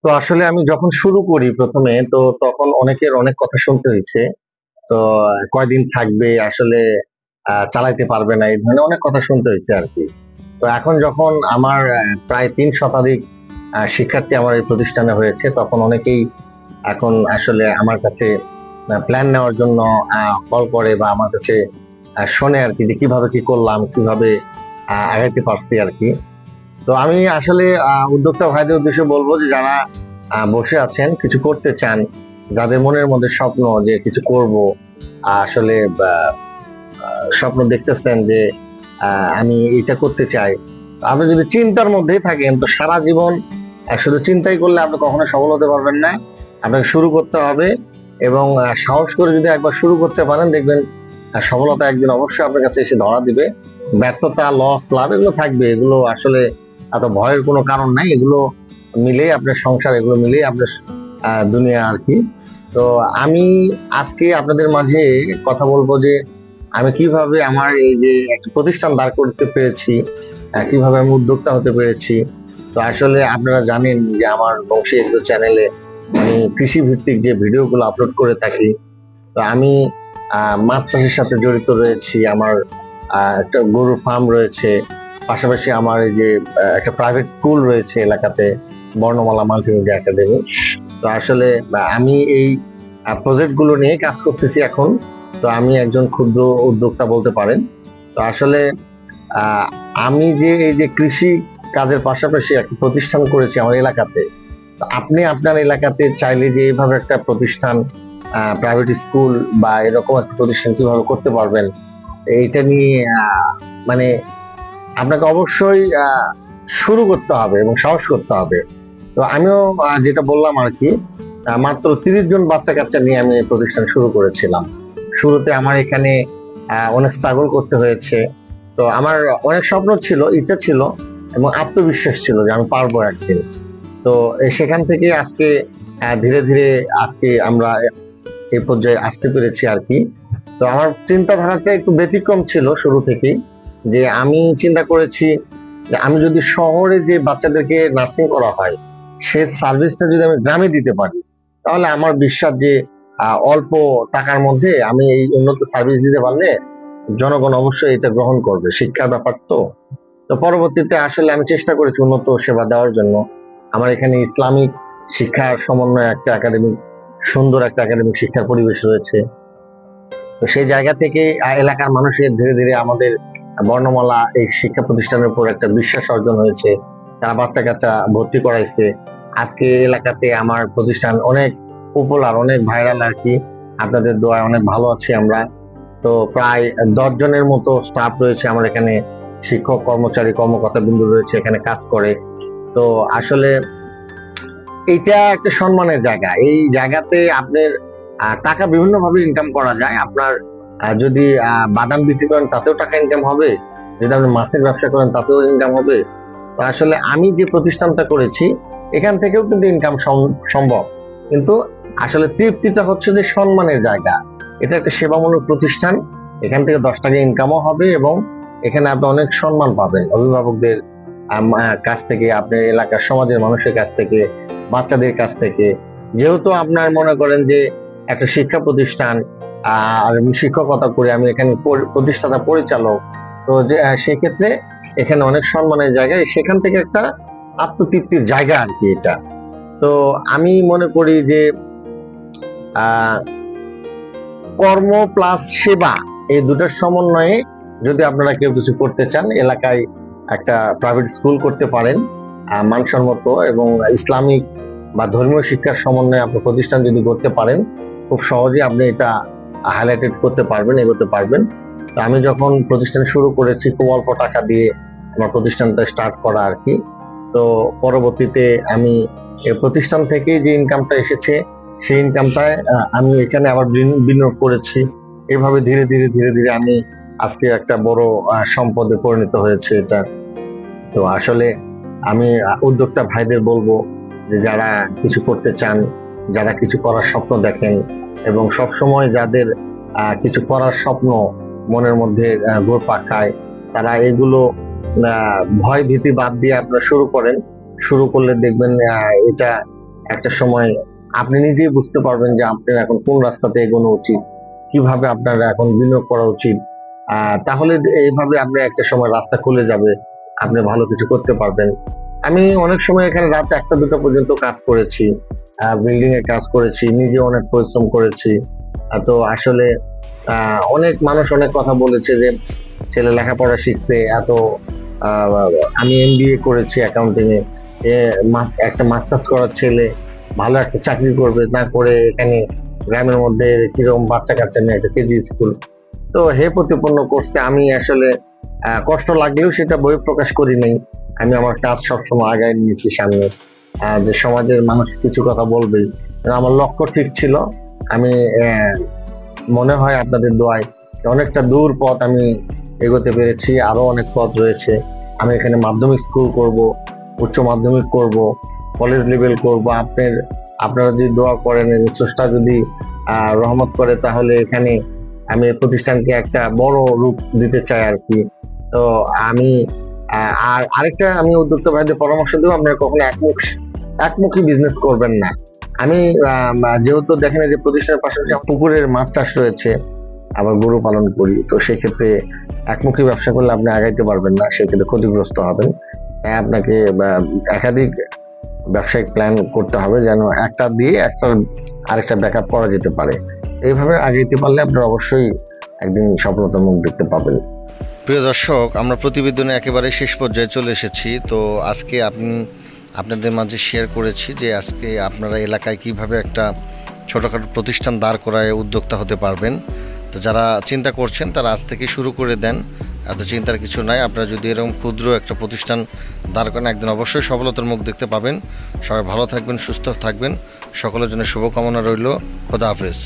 তো আসলে আমি যখন শুরু করি প্রথমে তো তখন অনেকের অনেক কথা শুনতে হয়েছে। তো কয়দিন থাকবে আসলে চালাইতে পারবে না, এই ধরনের অনেক কথা শুনতে হয়েছে আর কি। তো এখন যখন আমার প্রায় ৩ শতাধিক শিক্ষার্থী আমার এই প্রতিষ্ঠানে হয়েছে, তখন অনেকেই এখন আসলে আমার কাছে প্ল্যান নেওয়ার জন্য কল করে বা আমার কাছে শোনে আর কি, যে কিভাবে কি করলাম, কিভাবে আগাইতে পারছি আর কি। তো আমি আসলে উদ্যোক্তা ভাইদের উদ্দেশ্যে বলবো যে যারা বসে আছেন, কিছু করতে চান, যাদের মনের মধ্যে স্বপ্ন যে কিছু করব, আসলে স্বপ্ন দেখতেছেন যে আমি এটা করতে চাই, আপনি যদি চিন্তার মধ্যেই থাকেন তো সারা জীবন শুধু চিন্তাই করলে আপনি কখনো সফল হতে পারবেন না। আপনাকে শুরু করতে হবে, এবং সাহস করে যদি একবার শুরু করতে পারেন, দেখবেন সফলতা একদিন অবশ্যই আপনার কাছে এসে ধরা দিবে। ব্যর্থতা, লস, লাভ এগুলো থাকবে, এগুলো আসলে এত ভয়ের কোনো কারণ নাই। এগুলো মিলেই আপনার সংসার, এগুলো মিলেই আপনার দুনিয়া আর কি। তো আমি আজকে আপনাদের মাঝে কথা বলবো যে আমি কিভাবে আমার এই যে একটা প্রতিষ্ঠান দাঁড় করতে পেরেছি, কিভাবে আমি উদ্যোক্তা হতে পেরেছি। তো আসলে আপনারা জানেন যে আমার বংশী এগ্রো চ্যানেলে আমি কৃষি ভিত্তিক যে ভিডিওগুলো আপলোড করে থাকি। তো আমি মাছ চাষের সাথে জড়িত রয়েছি, আমার একটা গরুর ফার্ম রয়েছে, পাশাপাশি আমার এই যে একটা প্রাইভেট স্কুল রয়েছে এলাকাতে, বর্ণমালা মাল্টিমিডিয়া একাডেমি। তো আসলে আমি এই প্রজেক্ট গুলো নিয়ে কাজ করতেছি এখন। তো আমি একজন ক্ষুদ্র উদ্যোক্তা বলতে পারেন। তো আসলে আমি যে এই যে কৃষি কাজের পাশাপাশি একটা প্রতিষ্ঠান করেছি আমার এলাকাতে। তো আপনি আপনার এলাকাতে চাইলে যে এইভাবে একটা প্রতিষ্ঠান, প্রাইভেট স্কুল বা এরকম একটা প্রতিষ্ঠান কিভাবে করতে পারবেন, এইটা নিয়ে মানে আপনাকে অবশ্যই শুরু করতে হবে এবং সাহস করতে হবে। তো আমিও যেটা বললাম আর কি, মাত্র 30 জন বাচ্চা কাচ্চা নিয়ে আমি এই প্রতিষ্ঠান শুরু করেছিলাম। শুরুতে আমার এখানে অনেক স্ট্রাগল করতে হয়েছে। তো আমার অনেক স্বপ্ন ছিল, ইচ্ছা ছিল এবং আত্মবিশ্বাস ছিল যে আমি পারবো একদিন। তো সেখান থেকে আজকে ধীরে ধীরে আজকে আমরা এই পর্যায়ে আসতে পেরেছি আর কি। তো আমার চিন্তাধারাটা একটু ব্যতিক্রম ছিল শুরু থেকেই, যে আমি চিন্তা করেছি যে আমি যদি শহরে যে বাচ্চাদেরকে নার্সিং করা হয় সে সার্ভিসটা যদি আমি গ্রামে দিতে পারি, তাহলে আমার বিশ্বাস যে অল্প টাকার মধ্যে আমি এই উন্নত সার্ভিস দিতে পারলে জনগণ অবশ্যই এটা গ্রহণ করবে, শিক্ষার ব্যাপার তো। তো পরবর্তীতে আসলে আমি চেষ্টা করেছি উন্নত সেবা দেওয়ার জন্য। আমার এখানে ইসলামিক শিক্ষার সমন্বয় একটা একাডেমিক, সুন্দর একটা একাডেমিক শিক্ষার পরিবেশ রয়েছে। তো সেই জায়গা থেকে এলাকার মানুষের ধীরে ধীরে আমাদের বর্ণমালা এই শিক্ষা প্রতিষ্ঠানের উপর একটা বিশ্বাস অর্জন হয়েছে। তারা বাচ্চা কাচ্চা ভর্তি করাইছে। আজকে এলাকাতে আমার প্রতিষ্ঠান অনেক পপুলার, অনেক ভাইরাল আর কি। আপনাদের দোয়ায় অনেক ভালো আছি আমরা। তো প্রায় 10 জনের মতো স্টাফ রয়েছে আমার এখানে, শিক্ষক, কর্মচারী, কর্মকর্তা বিন্দু রয়েছে এখানে কাজ করে। তো আসলে এইটা একটা সম্মানের জায়গা। এই জায়গাতে আপনার টাকা বিভিন্ন ভাবে ইনকাম করা যায়। আপনার যদি বাদাম বিক্রি করেন তাতেও টাকা ইনকাম হবে, যদি আপনি মাছের ব্যবসা করেন তাতেও ইনকাম হবে। তো আসলে আমি যে প্রতিষ্ঠানটা করেছি এখান থেকেও কিন্তু ইনকাম সম্ভব, কিন্তু আসলে তৃপ্তিটা হচ্ছে যে সম্মানের জায়গা। এটা একটা সেবামূলক প্রতিষ্ঠান, এখান থেকে 10 টাকা ইনকামও হবে এবং এখানে আপনি অনেক সম্মান পাবেন অভিভাবকদের কাছ থেকে, আপনার এলাকার সমাজের মানুষের কাছ থেকে, বাচ্চাদের কাছ থেকে। যেহেতু আপনার মনে করেন যে একটা শিক্ষা প্রতিষ্ঠান, আর আমি শিক্ষকতা করি, আমি এখানে প্রতিষ্ঠাতা পরিচালক। তো সেক্ষেত্রে এখানে অনেক সম্মানের জায়গায়, সেখান থেকে একটা আত্মতৃপ্তির জায়গা আর কি এটা। তো আমি মনে করি যে কর্ম প্লাস সেবা, এই দুটার সমন্বয়ে যদি আপনারা কেউ কিছু করতে চান, এলাকায় একটা প্রাইভেট স্কুল করতে পারেন মানসম্মত এবং ইসলামিক বা ধর্মীয় শিক্ষার সমন্বয়ে আপনি প্রতিষ্ঠান যদি করতে পারেন, খুব সহজে আপনি এটা হাইলাইটেড করতে পারবেন, এগোতে পারবেন। তো আমি যখন প্রতিষ্ঠান শুরু করেছি খুব অল্প টাকা দিয়ে আমার প্রতিষ্ঠানটা স্টার্ট করা আর কি। তো পরবর্তীতে আমি এই প্রতিষ্ঠান থেকে যে ইনকামটা এসেছে সেই ইনকামটায় আমি এখানে আবার বিনিয়োগ করেছি। এভাবে ধীরে ধীরে ধীরে ধীরে আমি আজকে একটা বড় সম্পদে পরিণত হয়েছে এটা। তো আসলে আমি উদ্যোক্তা ভাইদের বলবো যে যারা কিছু করতে চান, যারা কিছু করার স্বপ্ন দেখেন এবং সবসময় যাদের কিছু করার স্বপ্ন মনের মধ্যে ঘুরপাক খায়, তারা এগুলো ভয় ভীতি বাদ দিয়ে আপনারা শুরু করেন। শুরু করলে দেখবেন এটা একটা সময় আপনি নিজেই বুঝতে পারবেন যে আপনার এখন কোন রাস্তাতে এগোনো উচিত, কিভাবে আপনার এখন বিনিয়োগ করা উচিত। তাহলে এইভাবে আপনি একটা সময় রাস্তা খুলে যাবে, আপনি ভালো কিছু করতে পারবেন। আমি অনেক সময় এখানে রাত 1টা 2টা পর্যন্ত কাজ করেছি, বিল্ডিং এ কাজ করেছি, নিজে অনেক পরিশ্রম করেছি। তো আসলে অনেক মানুষ অনেক কথা বলেছে যে ছেলে লেখাপড়া শিখছে এত, আহ, আমি এমবিএ করেছি অ্যাকাউন্টিং এ, একটা মাস্টার্স করার ছেলে ভালো একটা চাকরি করবে না করে এখানে গ্রামের মধ্যে কিরকম বাচ্চা কাচ্চা নিয়ে একটা কেজি স্কুল। তো হে প্রতিপন্ন করছে। আমি আসলে কষ্ট লাগলেও সেটা বই প্রকাশ করি নাই। আমি আমার কাজ সবসময় আগায় নিয়েছি সামনে। যে সমাজের মানুষ কিছু কথা বলবেই, আমার লক্ষ্য ঠিক ছিল। আমি মনে হয় আপনাদের দোয়ায় অনেকটা দূর পথ আমি এগোতে পেরেছি, আরো অনেক পথ রয়েছে। আমি এখানে মাধ্যমিক স্কুল করব, উচ্চ মাধ্যমিক করব, কলেজ লেভেল করব। আপনারা যদি দোয়া করেন, স্রষ্টা যদি রহমত করে, তাহলে এখানে আমি এই প্রতিষ্ঠানকে একটা বড় রূপ দিতে চাই আর কি। তো আমি আর আরেকটা আমি উদ্যোক্তা ভাইদের পরামর্শ দেবো, আপনারা কখনো একমুখী বিজনেস করবেন না। আমি যেহেতু দেখেন যে প্রতিষ্ঠানের পাশাপাশি পুকুরের মাছ চাষ রয়েছে, আবার গরু পালন করি, তো সেক্ষেত্রে একমুখী ব্যবসা করলে আপনি আগাইতে পারবেন না, সেক্ষেত্রে ক্ষতিগ্রস্ত হবেন। তাই আপনাকে একাধিক ব্যবসায়িক প্ল্যান করতে হবে, যেন একটা দিয়ে আরেকটা ব্যাকআপ করা যেতে পারে। এইভাবে আগাইতে পারলে আপনারা অবশ্যই একদিন সফলতার মুখ দেখতে পাবেন। প্রিয় দর্শক, আমরা প্রতিবেদনে একেবারে শেষ পর্যায়ে চলে এসেছি। তো আজকে আপনাদের মাঝে শেয়ার করেছি যে আজকে আপনারা এলাকায় কিভাবে একটা ছোটোখাটো প্রতিষ্ঠান দাঁড় করায় উদ্যোক্তা হতে পারবেন। তো যারা চিন্তা করছেন তারা আজ থেকে শুরু করে দেন, এত চিন্তার কিছু নাই। আপনারা যদি এরকম ক্ষুদ্র একটা প্রতিষ্ঠান দাঁড় করেন, একদিন অবশ্যই সফলতার মুখ দেখতে পাবেন। সবাই ভালো থাকবেন, সুস্থ থাকবেন, সকলের জন্য শুভকামনা রইল। খোদা হাফেজ।